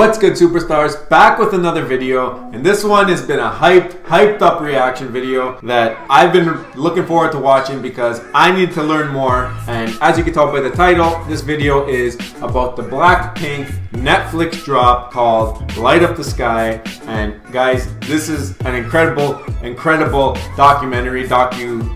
What's good, superstars? Back with another video, and this one has been a hyped up reaction video that I've been looking forward to watching because I need to learn more. And as you can tell by the title, this video is about the Blackpink Netflix drop called Light Up the Sky. And guys, this is an incredible documentary,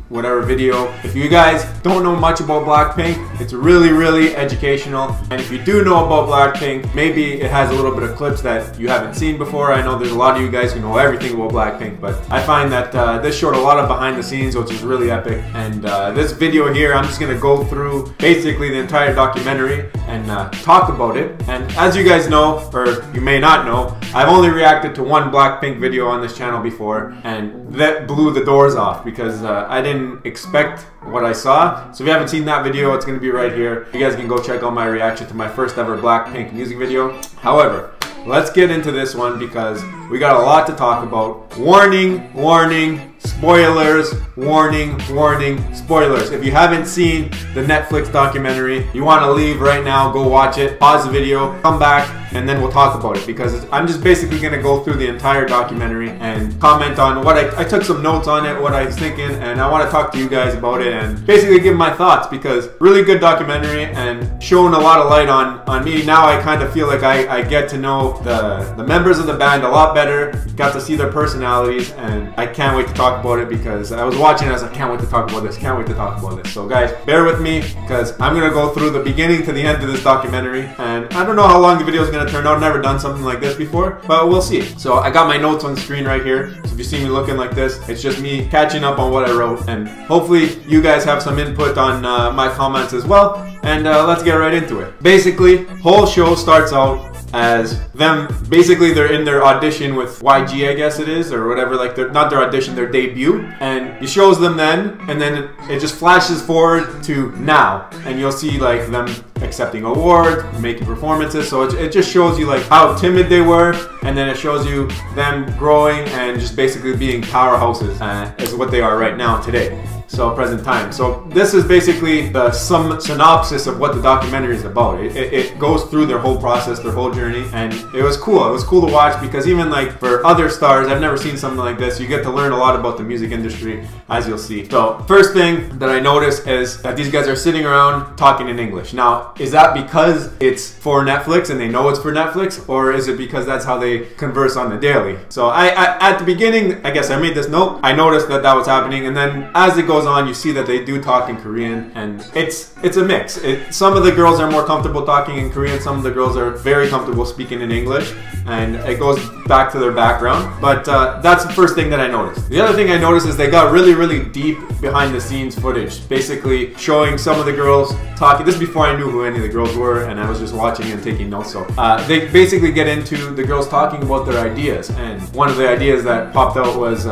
whatever video. If you guys don't know much about Blackpink, it's really educational. And if you do know about Blackpink, maybe it has a little bit of clips that you haven't seen before. I know there's a lot of you guys who know everything about Blackpink, but I find that this showed a lot of behind the scenes, which is really epic. And this video here, I'm just gonna go through basically the entire documentary and talk about it. And as you guys know, or you may not know, I've only reacted to one Blackpink video on this channel before, and that blew the doors off because I didn't expect what I saw. So if you haven't seen that video, it's going to be right here. You guys can go check out my reaction to my first ever Blackpink music video. However, let's get into this one because we got a lot to talk about. Warning, spoilers, warning, spoilers. If you haven't seen the Netflix documentary, you want to leave right now, go watch it, pause the video, come back, and then we'll talk about it because I'm just basically going to go through the entire documentary and comment on what I took some notes on it, what I was thinking, and I want to talk to you guys about it and basically give my thoughts because really good documentary and showing a lot of light on me. Now I kind of feel like I get to know the members of the band a lot better, got to see their personalities, and I can't wait to talk about it because I was watching and I was like, can't wait to talk about this, can't wait to talk about this. So guys, bear with me because I'm going to go through the beginning to the end of this documentary, and I don't know how long the video is going to turn out. I've never done something like this before, but we'll see. So I got my notes on the screen right here, so if you see me looking like this, it's just me catching up on what I wrote, and hopefully you guys have some input on my comments as well, and let's get right into it. Basically, whole show starts out as them, basically they're in their audition with YG, I guess it is, or whatever, like not their audition, their debut, and he shows them then, and then it just flashes forward to now, and you'll see like them accepting awards, making performances. So it just shows you like how timid they were, and then it shows you them growing and just basically being powerhouses is what they are right now today. So present time. So this is basically the synopsis of what the documentary is about. It goes through their whole process, their whole journey, and it was cool. It was cool to watch because even like for other stars, I've never seen something like this. You get to learn a lot about the music industry, as you'll see. So first thing that I noticed is that these guys are sitting around talking in English. Now, is that because it's for Netflix and they know it's for Netflix, or is it because that's how they converse on the daily? So I at the beginning, I guess I made this note. I noticed that was happening, and then as it goes on, you see that they do talk in Korean, and it's a mix. Some of the girls are more comfortable talking in Korean, some of the girls are very comfortable speaking in English, and it goes back to their background. But that's the first thing that I noticed. The other thing I noticed is they got really deep behind the scenes footage, basically showing some of the girls talking. This is before I knew who any of the girls were, and I was just watching and taking notes. So they basically get into the girls talking about their ideas, and one of the ideas that popped out was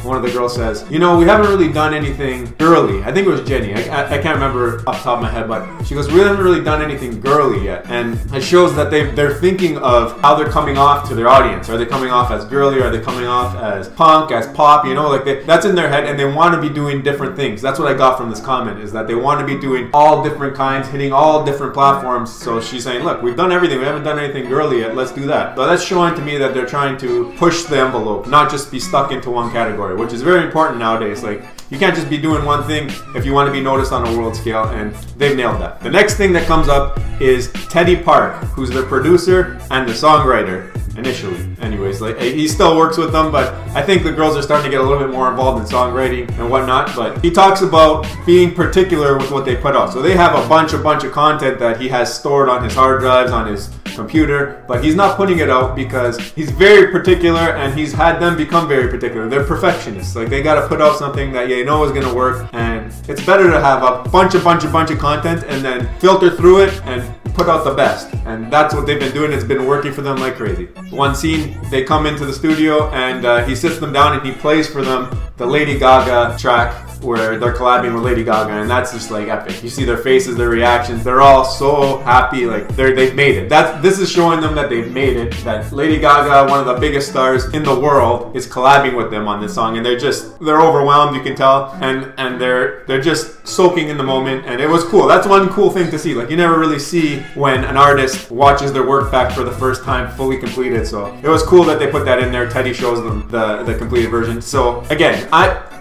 one of the girls says, you know, we haven't really done anything girly. I think it was Jenny. I can't remember off the top of my head, but she goes, we haven't really done anything girly yet. And it shows that they're thinking of how they're coming off to their audience. Are they coming off as girly? Are they coming off as punk, as pop? You know, like that's in their head, and they want to be doing different things. That's what I got from this comment, is that they want to be doing all different kinds, hitting all different platforms. So she's saying, look, we've done everything. We haven't done anything girly yet. Let's do that. So that's showing to me that they're trying to push the envelope, not just be stuck into one category, which is very important nowadays. Like, you can't just be doing one thing if you want to be noticed on a world scale, and they've nailed that. The next thing that comes up is Teddy Park, who's the producer and the songwriter initially. Anyways, like he still works with them, but I think the girls are starting to get a little bit more involved in songwriting and whatnot. But he talks about being particular with what they put out. So they have a bunch of content that he has stored on his hard drives, on his computer, but he's not putting it out because he's very particular, and he's had them become very particular. They're perfectionists. Like, they got to put out something that you know is going to work, and it's better to have a bunch of content and then filter through it and put out the best. And that's what they've been doing. It's been working for them like crazy. One scene, they come into the studio, and he sits them down and he plays for them the Lady Gaga track where they're collabing with Lady Gaga, and that's just like epic. You see their faces, their reactions, they're all so happy, like they've made it. This is showing them that they've made it, that Lady Gaga, one of the biggest stars in the world, is collabing with them on this song, and they're overwhelmed, you can tell, and they're just soaking in the moment, and it was cool. That's one cool thing to see. Like, you never really see when an artist watches their work back for the first time fully completed, so it was cool that they put that in there. Teddy shows them the completed version. So again,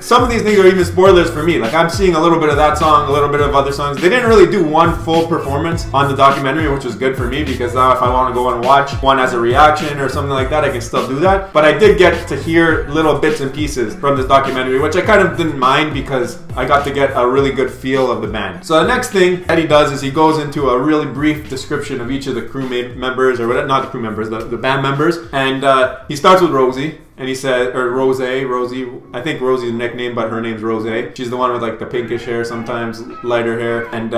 some of these things are even spoilers for me. Like, I'm seeing a little bit of that song, a little bit of other songs. They didn't really do one full performance on the documentary, which was good for me, because now if I want to go and watch one as a reaction or something like that, I can still do that. But I did get to hear little bits and pieces from this documentary, which I kind of didn't mind because I got to get a really good feel of the band. So the next thing Eddie does is he goes into a really brief description of each of the crew members, or whatever, not the crew members, the band members, and he starts with Rosie. And he said, or Rosie, I think Rosie's nickname, but her name's Rose. She's the one with like the pinkish hair, sometimes lighter hair. And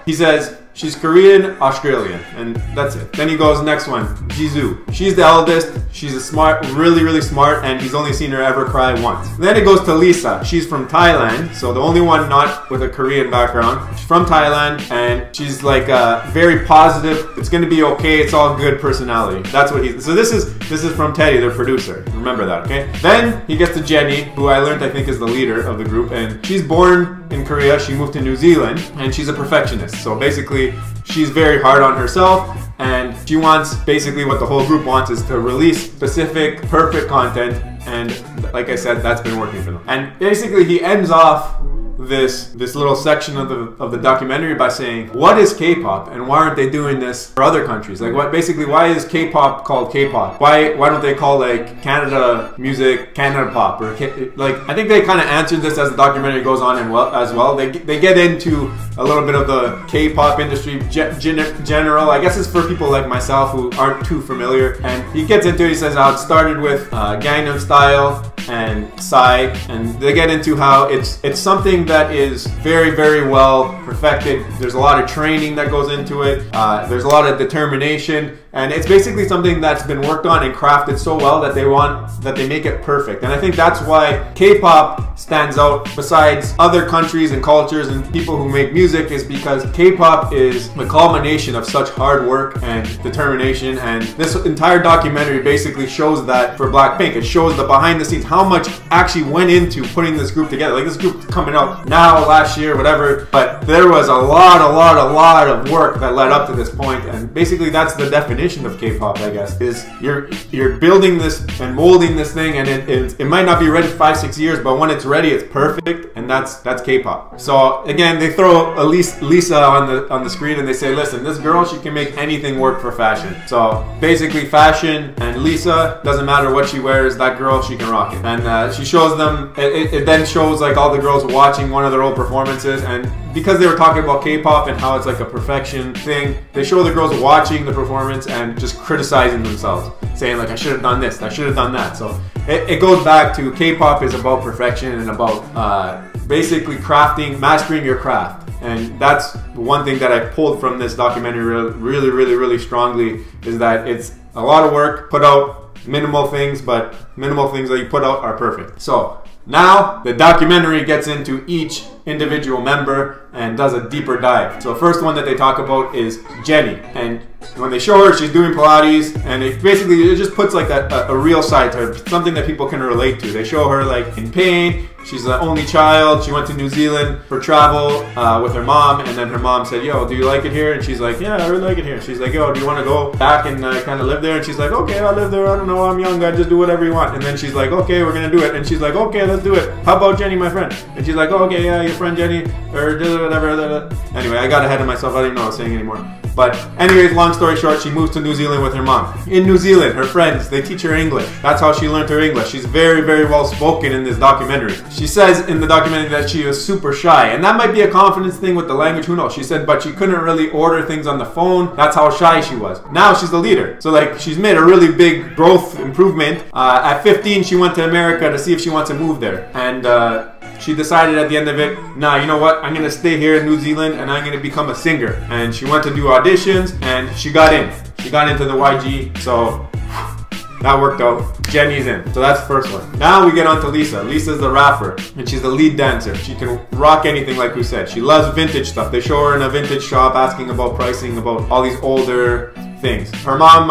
he says, she's Korean, Australian, and that's it. Then he goes, next one, Jisoo. She's the eldest. She's a smart, really, really smart, and he's only seen her ever cry once. Then it goes to Lisa. She's from Thailand, so the only one not with a Korean background. She's from Thailand, and she's like very positive. It's gonna be okay. It's all good personality. That's what he's. So this is from Teddy, their producer. Remember that, okay? Then he gets to Jenny, who I learned I think is the leader of the group, and she's born in Korea. She moved to New Zealand, and she's a perfectionist. So basically, she's very hard on herself, and she wants, basically what the whole group wants is to release specific, perfect content, and like I said, that's been working for them. And basically he ends off this little section of the documentary by saying, what is K-pop and why aren't they doing this for other countries? Like, why is K-pop called K-pop? Why don't they call like Canada music Canada pop, or like, I think they kind of answered this as the documentary goes on as well. They get into a little bit of the K-pop industry general. I guess it's for people like myself who aren't too familiar, and he gets into it. He says how it started with Gangnam Style and Psy, and they get into how it's something that is very, very well perfected. There's a lot of training that goes into it. There's a lot of determination, and it's basically something that's been worked on and crafted so well that they make it perfect. And I think that's why K-pop stands out besides other countries and cultures and people who make music, is because K-pop is the culmination of such hard work and determination. And this entire documentary basically shows that for Blackpink. It shows the behind the scenes, how much actually went into putting this group together. Like, this group coming out now, last year, whatever, but there was a lot of work that led up to this point. And basically that's the definition of K-pop, I guess, is you're building this and molding this thing, and it might not be ready 5-6 years, but when it's ready, it's perfect, and that's K-pop. So again, they throw Lisa on the screen, and they say, listen, this girl, she can make anything work for fashion. So basically, fashion and Lisa, doesn't matter what she wears, that girl, she can rock it. And she shows them. It then shows like all the girls watching one of their old performances, and because they were talking about K-pop and how it's like a perfection thing, they show the girls watching the performance and just criticizing themselves, saying like, I should have done this, I should have done that. So it goes back to K-pop is about perfection and about basically mastering your craft. And that's one thing that I pulled from this documentary really strongly, is that it's a lot of work, put out minimal things, but minimal things that you put out are perfect. So now the documentary gets into each individual member and does a deeper dive. So first one that they talk about is Jenny, and when they show her, she's doing Pilates, and it just puts like a real side to her, something that people can relate to. They show her like in pain. She's the only child. She went to New Zealand for travel with her mom, and then her mom said, yo, do you like it here? And she's like, yeah, I really like it here. She's like, yo, do you want to go back and kind of live there? And she's like, okay, I'll live there. I don't know, I'm young, I just do whatever you want. And then she's like, okay, we're gonna do it. And she's like, okay, let's do it. How about Jenny, my friend? And she's like, oh, okay, yeah, your friend Jenny, or whatever. Anyway, I got ahead of myself. I didn't know what I was saying anymore. But anyways, long story short, she moves to New Zealand with her mom. In New Zealand, her friends, they teach her English. That's how she learned her English. She's very, very well spoken in this documentary. She says in the documentary that she was super shy, and that might be a confidence thing with the language, who knows. She said, but she couldn't really order things on the phone. That's how shy she was. Now she's the leader. So like, she's made a really big growth improvement. At 15, she went to America to see if she wants to move there. And she decided at the end of it, nah, you know what? I'm gonna stay here in New Zealand and I'm gonna become a singer. And she went to do auditions and she got in. She got into the YG. So That worked out. Jenny's in. So that's the first one. Now we get on to Lisa. Lisa's the rapper, and she's the lead dancer. She can rock anything, like we said. She loves vintage stuff. They show her in a vintage shop asking about pricing, about all these older things. Her mom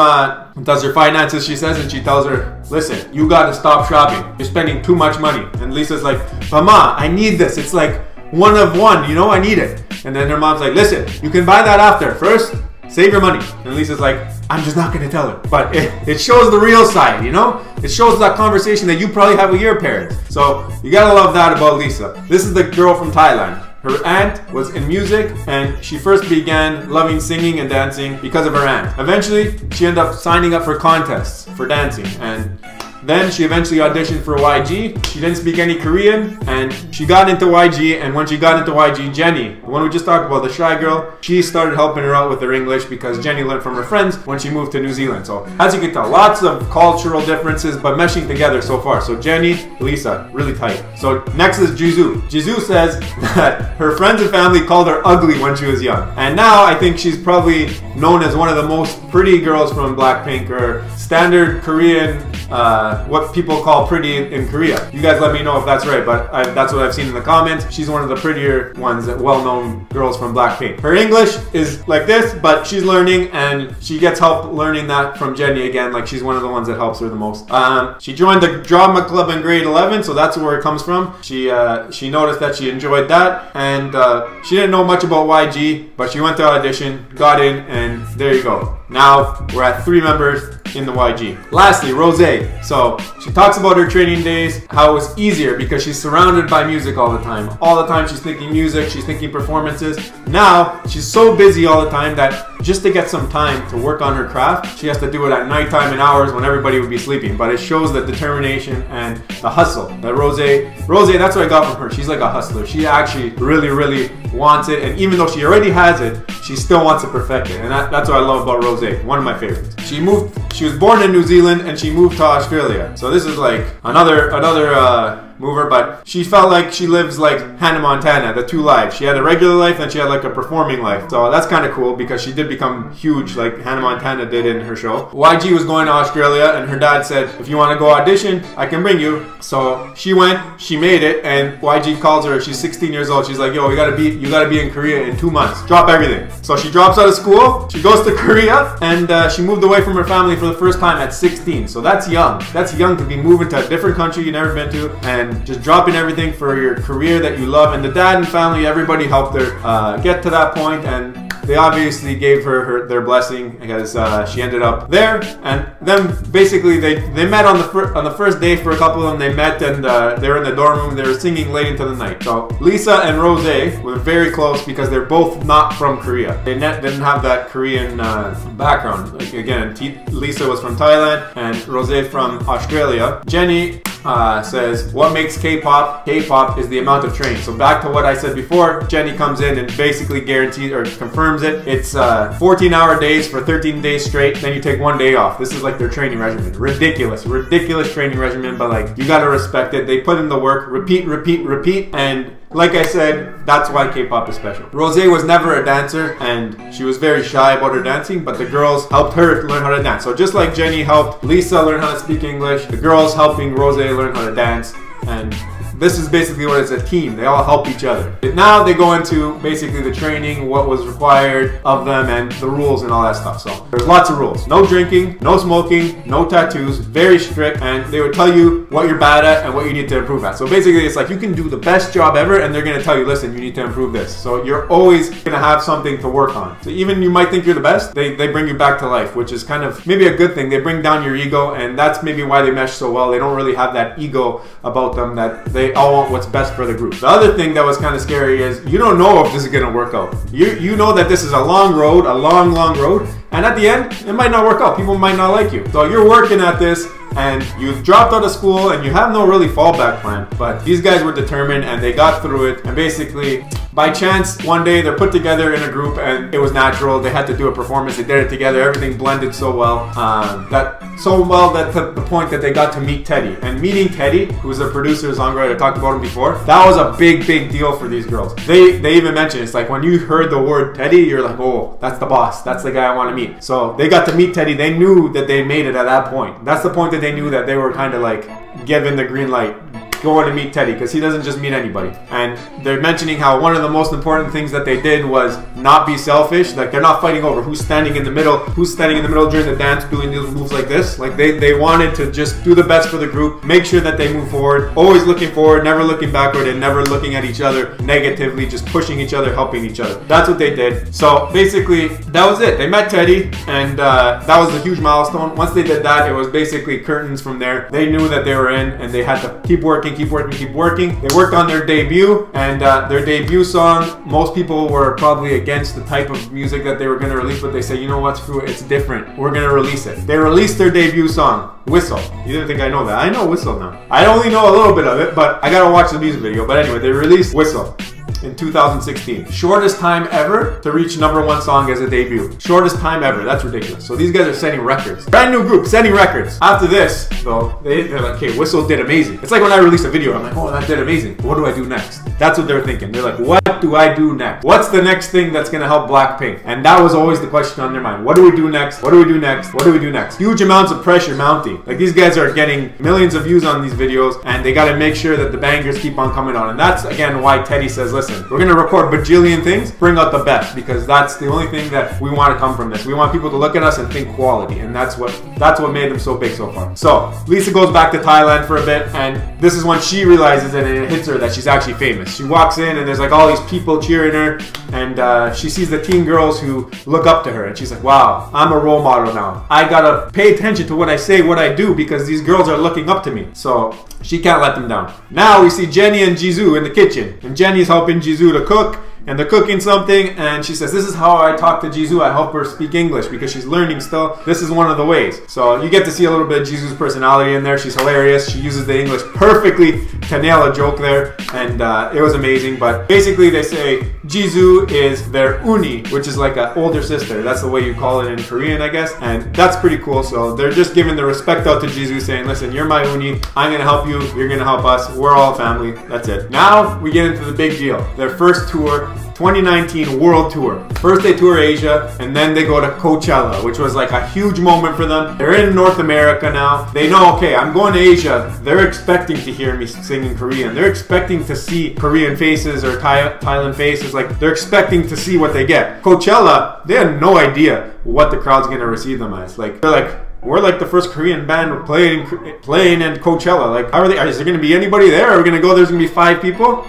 does her finances, she says, and she tells her, listen, you gotta stop shopping. You're spending too much money. And Lisa's like, Mama, I need this. It's like one of one, you know, I need it. And then her mom's like, listen, you can buy that after. First, save your money. And Lisa's like, I'm just not gonna tell her. But it shows the real side, you know? It shows that conversation that you probably have with your parents. So you gotta love that about Lisa. This is the girl from Thailand. Her aunt was in music, and she first began loving singing and dancing because of her aunt. Eventually, she ended up signing up for contests for dancing, and then she eventually auditioned for YG. She didn't speak any Korean, and she got into YG, and when she got into YG, Jenny, the one we just talked about, the shy girl, she started helping her out with her English because Jenny learned from her friends when she moved to New Zealand. So, as you can tell, lots of cultural differences, but meshing together so far. So, Jenny, Lisa, really tight. So, next is Jisoo. Jisoo says that her friends and family called her ugly when she was young. And now, I think she's probably known as one of the most pretty girls from Blackpink, or standard Korean, what people call pretty in Korea. You guys let me know if that's right, but that's what I've seen in the comments. She's one of the prettier ones, well-known girls from Blackpink. Her English is like this, but she's learning, and she gets help learning that from Jenny again. Like, she's one of the ones that helps her the most. She joined the drama club in grade 11, so that's where it comes from. She noticed that she enjoyed that, and she didn't know much about YG, but she went to audition, got in, and there you go. Now we're at 3 members in the YG. Lastly, Rose. So she talks about her training days, how it was easier because she's surrounded by music all the time. All the time she's thinking music, she's thinking performances. Now she's so busy all the time that just to get some time to work on her craft, she has to do it at nighttime in hours when everybody would be sleeping. But it shows the determination and the hustle that Rose, that's what I got from her. She's like a hustler. She actually really wants it, and even though she already has it, she still wants to perfect it. And that's what I love about Rose. One of my favorites. She was born in New Zealand, and she moved to Australia. So this is like another mover, but she felt like she lives like Hannah Montana, the 2 lives. She had a regular life, and she had like a performing life. So that's kind of cool because she did become huge like Hannah Montana did in her show. YG was going to Australia, and her dad said, if you want to go audition, I can bring you. So she went, she made it, and YG calls her. She's 16 years old. She's like, yo, you gotta be in Korea in 2 months. Drop everything. So she drops out of school, she goes to Korea, and she moved away from her family for the first time at 16. So that's young. That's young to be moving to a different country you've never been to, and just dropping everything for your career that you love. And the dad and family, everybody helped her get to that point, and they obviously gave her their blessing because she ended up there. And then basically they met on the first day. For a couple of them, they met, and they were in the dorm room. They were singing late into the night. So Lisa and Rose were very close because they're both not from Korea. They didn't have that Korean background. Like, again, Lisa was from Thailand and Rose from Australia. Jenny says, what makes K-pop? K-pop is the amount of training. So back to what I said before, Jenny comes in and basically guarantees or confirms it. It's 14-hour days for 13 days straight, then you take 1 day off. This is like their training regimen. Ridiculous training regimen, but like, you gotta respect it. They put in the work, repeat, and like I said, that's why K-pop is special. Rose was never a dancer, and she was very shy about her dancing, but the girls helped her learn how to dance. So just like Jenny helped Lisa learn how to speak English, the girls helping Rose learn how to dance, and this is basically what it's a team. They all help each other. Now they go into basically the training, what was required of them, and the rules and all that stuff. So there's lots of rules. No drinking, no smoking, no tattoos, very strict, and they would tell you what you're bad at and what you need to improve at. So basically it's like you can do the best job ever, and they're gonna tell you, listen, you need to improve this. So you're always gonna have something to work on. So even you might think you're the best, they bring you back to life, which is kind of maybe a good thing. They bring down your ego, and that's maybe why they mesh so well. They don't really have that ego about them, that they all want what's best for the group. The other thing that was kind of scary is you don't know if this is gonna work out. You know that this is a long road, a long road, and at the end, it might not work out. People might not like you. So you're working at this, and you've dropped out of school, and you have no really fallback plan. But these guys were determined, and they got through it. And basically, by chance, one day they're put together in a group, and it was natural. They had to do a performance. They did it together. Everything blended so well. That to the point that they got to meet Teddy. And meeting Teddy, who's the producer of Songwriter, I talked about him before, that was a big deal for these girls. They even mentioned, it's like when you heard the word Teddy, you're like, oh, that's the boss. That's the guy I want to meet. So they got to meet Teddy. They knew that they made it at that point. That's the point that they knew that they were kind of like given the green light, going to meet Teddy, because he doesn't just meet anybody. And they're mentioning how one of the most important things that they did was not be selfish. Like, they're not fighting over who's standing in the middle during the dance doing these moves like this. Like, they wanted to just do the best for the group, make sure that they move forward, always looking forward, never looking backward, and never looking at each other negatively, just pushing each other, helping each other. That's what they did. So basically, that was it. They met Teddy, and that was a huge milestone. Once they did that, it was basically curtains from there. They knew that they were in, and they had to keep working. They worked on their debut, and their debut song, most people were probably against the type of music that they were going to release, but they say, you know what, screw it, it's different. We're going to release it. They released their debut song, Whistle. You didn't think I know that. I know Whistle now. I only know a little bit of it, but I gotta watch the music video. But anyway, they released Whistle in 2016. Shortest time ever to reach #1 song as a debut. Shortest time ever. That's ridiculous. So these guys are setting records. Brand new group, setting records. After this, though, they're like, okay, Whistle did amazing. It's like when I release a video, I'm like, oh, that did amazing. What do I do next? That's what they're thinking. They're like, what do I do next? What's the next thing that's gonna help Blackpink? And that was always the question on their mind. What do we do next? What do we do next? What do we do next? Huge amounts of pressure mounting. Like, these guys are getting millions of views on these videos, and they gotta make sure that the bangers keep on coming on. And that's, again, why Teddy says, listen, we're gonna record bajillion things, bring out the best, because that's the only thing that we want to come from this. We want people to look at us and think quality, and that's what made them so big so far. So Lisa goes back to Thailand for a bit, and this is when she realizes, and it hits her, that she's actually famous. She walks in, and there's like all these people cheering her, and she sees the teen girls who look up to her, and she's like, wow, I'm a role model now. I gotta pay attention to what I say, what I do, because these girls are looking up to me. So she can't let them down. Now we see Jenny and Jisoo in the kitchen, and Jenny's helping Jisoo to cook, and they're cooking something, and she says, this is how I talk to Jisoo. I help her speak English because she's learning still. This is one of the ways. So you get to see a little bit of Jisoo's personality in there. She's hilarious. She uses the English perfectly to nail a joke there, and it was amazing. But basically they say Jisoo is their uni, which is like an older sister. That's the way you call it in Korean, I guess, and that's pretty cool. So they're just giving the respect out to Jisoo, saying, listen, you're my uni. I'm gonna help you. You're gonna help us. We're all family. That's it. Now we get into the big deal. Their first tour, 2019 World Tour. First they tour Asia, and then they go to Coachella, which was like a huge moment for them. They're in North America now. They know, okay, I'm going to Asia. They're expecting to hear me singing Korean. They're expecting to see Korean faces or Thailand faces. Like, they're expecting to see what they get. Coachella, they had no idea what the crowd's gonna receive them as. Like, they're like, we're like the first Korean band playing in Coachella. Like, how are they? Is there gonna be anybody there? Are we gonna go? There's gonna be 5 people.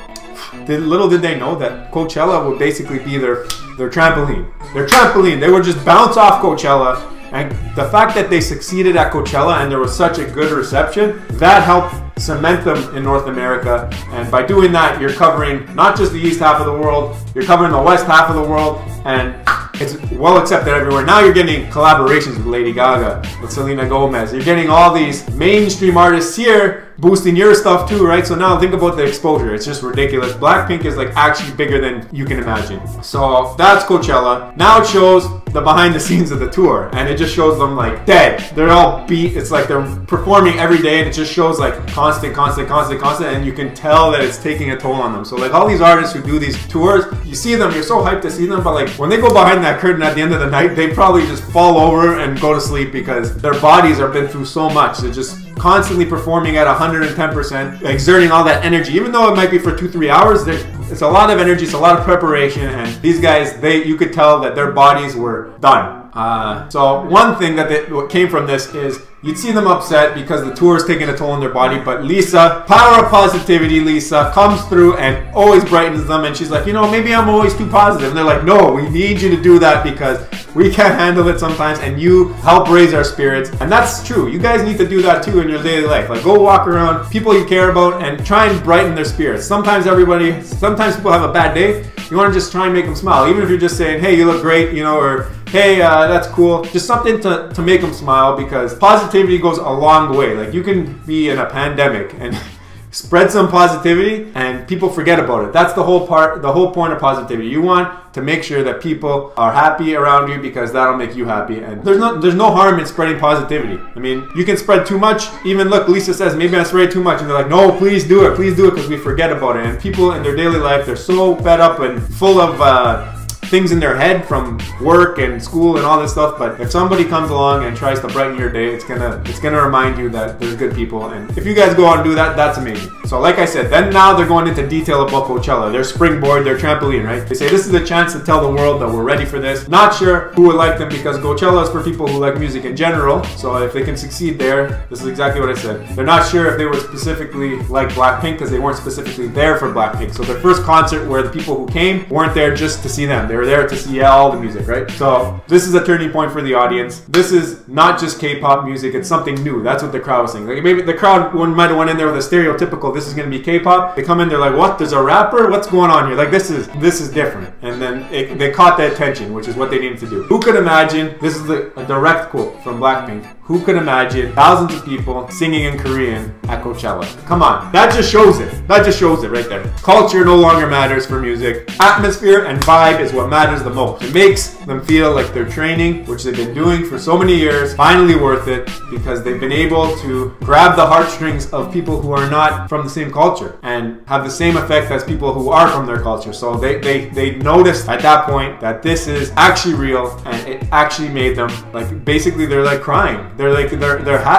Little did they know that Coachella would basically be their trampoline. Their trampoline. They would just bounce off Coachella, and the fact that they succeeded at Coachella and there was such a good reception, that helped cement them in North America. And by doing that, you're covering not just the east half of the world, you're covering the west half of the world, and it's well accepted everywhere. Now you're getting collaborations with Lady Gaga, with Selena Gomez. You're getting all these mainstream artists here boosting your stuff too, right? So now think about the exposure. It's just ridiculous. Blackpink is like actually bigger than you can imagine. So that's Coachella. Now it shows the behind the scenes of the tour, and it just shows them like dead. They're all beat. It's like they're performing every day, and it just shows like constant, and you can tell that it's taking a toll on them. So like all these artists who do these tours, you see them, you're so hyped to see them, but like when they go behind that curtain at the end of the night, they probably just fall over and go to sleep because their bodies have been through so much. They're just constantly performing at 110%, exerting all that energy, even though it might be for 2-3 hours. It's a lot of energy, it's a lot of preparation, and these guys, you could tell that their bodies were done. So one thing what came from this is you'd see them upset because the tour is taking a toll on their body, but Lisa, power of positivity, Lisa comes through and always brightens them, and she's like, you know, maybe I'm always too positive. And they're like, no, we need you to do that because we can't handle it sometimes, and you help raise our spirits. And that's true. You guys need to do that too in your daily life. Like, go walk around people you care about and try and brighten their spirits. Sometimes people have a bad day. You want to just try and make them smile. Even if you're just saying, hey, you look great, you know, or hey, that's cool. Just something to make them smile, because positivity goes a long way. Like, you can be in a pandemic and spread some positivity and people forget about it. That's the whole point of positivity. You want to make sure that people are happy around you because that'll make you happy. And there's no harm in spreading positivity. I mean, you can spread too much. Even look, Lisa says, maybe I spread too much. And they're like, no, please do it, because we forget about it. And people in their daily life, they're so fed up and full of things in their head from work and school and all this stuff. But if somebody comes along and tries to brighten your day, it's gonna remind you that there's good people. And if you guys go out and do that, that's amazing. So like I said, then now they're going into detail about Coachella, their springboard, their trampoline, right? They say this is a chance to tell the world that we're ready for this. Not sure who would like them because Coachella is for people who like music in general. So if they can succeed there, this is exactly what I said. They're not sure if they would specifically like Blackpink because they weren't specifically there for Blackpink. So their first concert where the people who came weren't there just to see them. They were there to see all the music, right? So this is a turning point for the audience. This is not just K-pop music, it's something new. That's what the crowd was saying. Like maybe the crowd might have went in there with a stereotypical, this is gonna be K-pop. They come in, they're like, what? There's a rapper? What's going on here? Like this is different. And then they caught the attention, which is what they needed to do. Who could imagine, this is a direct quote from Blackpink, who could imagine thousands of people singing in Korean at Coachella? Come on, that just shows it. That just shows it right there. Culture no longer matters for music. Atmosphere and vibe is what matters the most. It makes them feel like their training, which they've been doing for so many years, finally worth it because they've been able to grab the heartstrings of people who are not from the same culture and have the same effect as people who are from their culture. So they noticed at that point that this is actually real and it actually made them, like, basically they're like crying. They're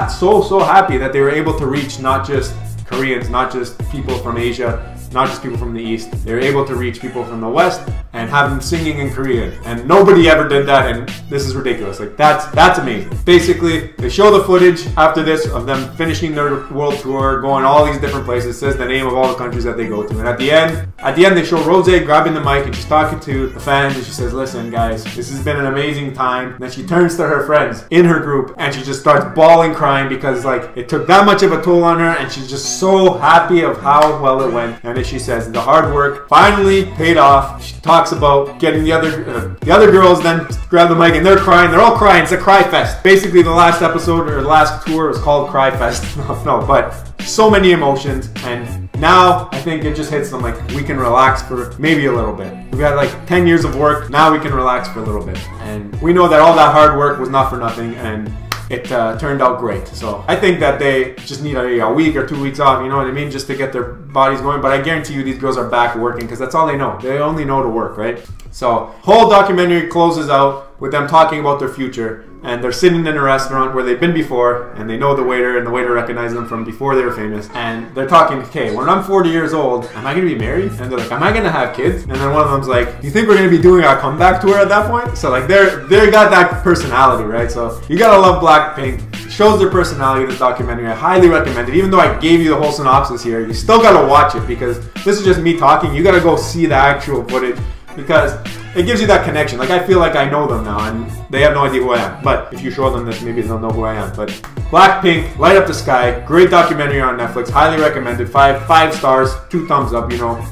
so happy that they were able to reach not just Koreans, not just people from Asia, not just people from the East. They were able to reach people from the West and have them singing in Korean. And nobody ever did that, and this is ridiculous. Like that's amazing. Basically, they show the footage after this of them finishing their world tour, going all these different places. It says the name of all the countries that they go to. And at the end they show Rose grabbing the mic and she's talking to the fans and she says, listen guys, this has been an amazing time. And then she turns to her friends in her group and she just starts bawling, crying because like it took that much of a toll on her and she's just so happy of how well it went. And she says the hard work finally paid off. She talks about getting the other girls then grab the mic and they're crying. They're all crying. It's a cry fest. Basically, the last episode or the last tour was called Cry Fest. No, but so many emotions. And now I think it just hits them like we can relax for maybe a little bit. We've had like 10 years of work. Now we can relax for a little bit. And we know that all that hard work was not for nothing. And it turned out great. So I think that they just need a week or 2 weeks off, you know what I mean, just to get their bodies going. But I guarantee you these girls are back working because that's all they know. They only know to work, right? So whole documentary closes out with them talking about their future. And they're sitting in a restaurant where they've been before and they know the waiter and the waiter recognizes them from before they were famous. And they're talking, okay, when I'm 40 years old, am I going to be married? And they're like, am I going to have kids? And then one of them's like, do you think we're going to be doing our comeback tour at that point? So like they got that personality, right? So you got to love Blackpink. It shows their personality, this documentary. I highly recommend it. Even though I gave you the whole synopsis here, you still got to watch it because this is just me talking. You got to go see the actual footage because it gives you that connection. Like I feel like I know them now and they have no idea who I am. But if you show them this, maybe they'll know who I am. But Blackpink, Light Up the Sky, great documentary on Netflix, highly recommended. Five stars, 2 thumbs up, you know.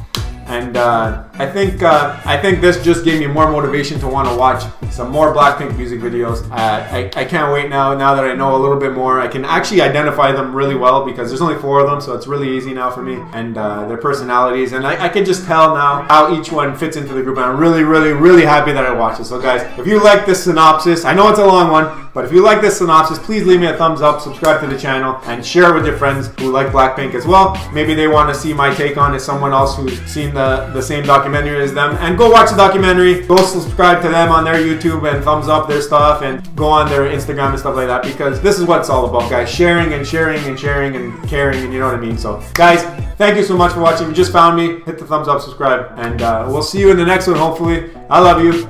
And I think this just gave me more motivation to want to watch some more Blackpink music videos. I can't wait now that I know a little bit more. I can actually identify them really well because there's only 4 of them, so it's really easy now for me. And their personalities, and I can just tell now how each one fits into the group. And I'm really happy that I watched it. So guys, if you like this synopsis, I know it's a long one, but if you like this synopsis, please leave me a thumbs up, subscribe to the channel, and share it with your friends who like Blackpink as well. Maybe they want to see my take on it, someone else who's seen the same documentary as them. And go watch the documentary, go subscribe to them on their YouTube and thumbs up their stuff and go on their Instagram and stuff like that because this is what it's all about, guys. Sharing and sharing and sharing and caring, and you know what I mean. So guys, thank you so much for watching. If you just found me, hit the thumbs up, subscribe, and we'll see you in the next one, hopefully. I love you.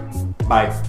Bye.